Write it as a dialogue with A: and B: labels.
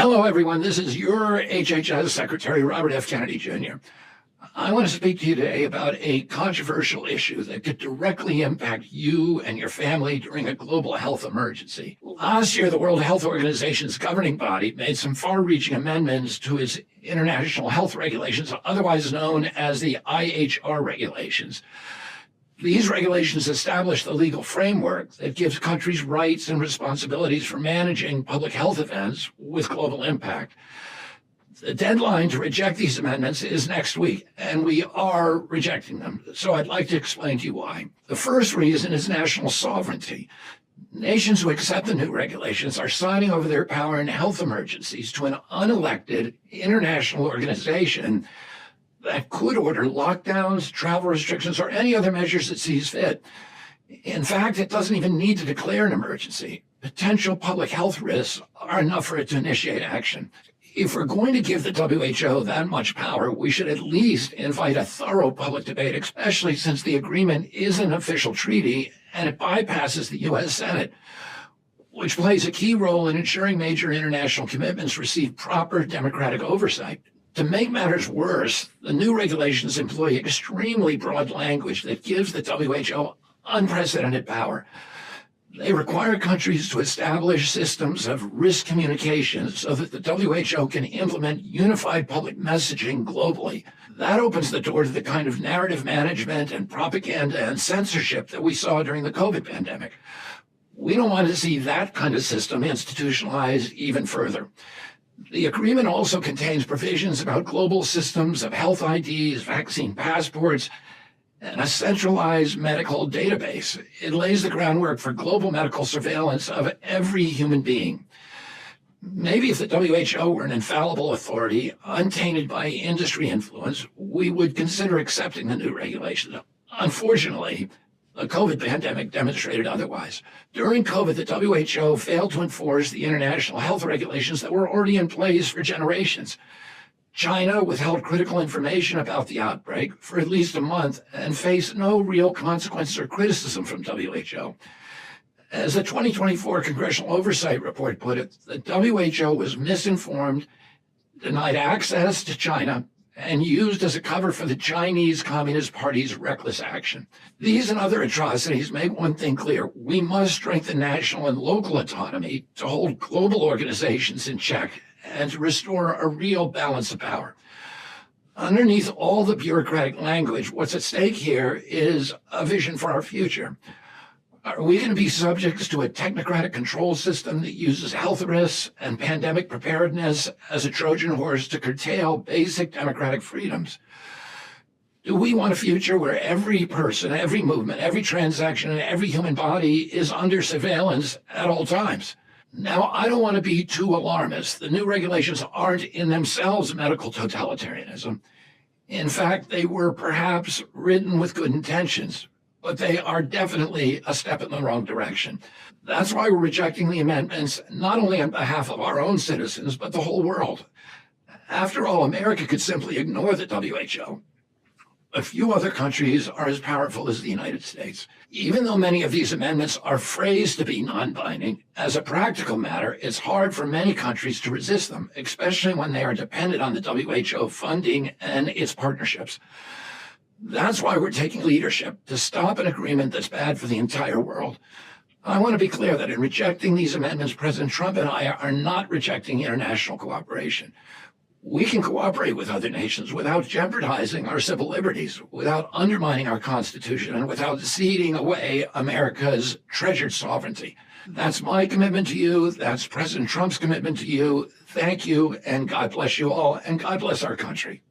A: Hello, everyone. This is your HHS Secretary, Robert F. Kennedy, Jr. I want to speak to you today about a controversial issue that could directly impact you and your family during a global health emergency. Last year, the World Health Organization's governing body made some far-reaching amendments to its international health regulations, otherwise known as the IHR regulations. These regulations establish the legal framework that gives countries rights and responsibilities for managing public health events with global impact. The deadline to reject these amendments is next week, and we are rejecting them. So I'd like to explain to you why. The first reason is national sovereignty. Nations who accept the new regulations are signing over their power in health emergencies to an unelected international organization that could order lockdowns, travel restrictions, or any other measures it sees fit. In fact, it doesn't even need to declare an emergency. Potential public health risks are enough for it to initiate action. If we're going to give the WHO that much power, we should at least invite a thorough public debate, especially since the agreement is an official treaty and it bypasses the U.S. Senate, which plays a key role in ensuring major international commitments receive proper democratic oversight. To make matters worse, the new regulations employ extremely broad language that gives the WHO unprecedented power. They require countries to establish systems of risk communication so that the WHO can implement unified public messaging globally. That opens the door to the kind of narrative management and propaganda and censorship that we saw during the COVID pandemic. We don't want to see that kind of system institutionalized even further. The agreement also contains provisions about global systems of health IDs, vaccine passports, and a centralized medical database. It lays the groundwork for global medical surveillance of every human being. Maybe if the WHO were an infallible authority, untainted by industry influence, we would consider accepting the new regulations. Unfortunately, the COVID pandemic demonstrated otherwise. During COVID, the WHO failed to enforce the international health regulations that were already in place for generations. China withheld critical information about the outbreak for at least a month and faced no real consequences or criticism from WHO. As the 2024 Congressional Oversight Report put it, the WHO was misinformed, denied access to China, and used as a cover for the Chinese Communist Party's reckless action. These and other atrocities make one thing clear. We must strengthen national and local autonomy to hold global organizations in check and to restore a real balance of power. Underneath all the bureaucratic language, what's at stake here is a vision for our future. Are we going to be subjects to a technocratic control system that uses health risks and pandemic preparedness as a Trojan horse to curtail basic democratic freedoms? Do we want a future where every person, every movement, every transaction, and every human body is under surveillance at all times? Now, I don't want to be too alarmist. The new regulations aren't in themselves medical totalitarianism. In fact, they were perhaps written with good intentions, but they are definitely a step in the wrong direction. That's why we're rejecting the amendments, not only on behalf of our own citizens, but the whole world. After all, America could simply ignore the WHO. A few other countries are as powerful as the United States. Even though many of these amendments are phrased to be non-binding, as a practical matter, it's hard for many countries to resist them, especially when they are dependent on the WHO funding and its partnerships. That's why we're taking leadership to stop an agreement that's bad for the entire world. I want to be clear that in rejecting these amendments, President Trump and I are not rejecting international cooperation. We can cooperate with other nations without jeopardizing our civil liberties, without undermining our Constitution, and without ceding away America's treasured sovereignty. That's my commitment to you. That's President Trump's commitment to you. Thank you, and God bless you all, and God bless our country.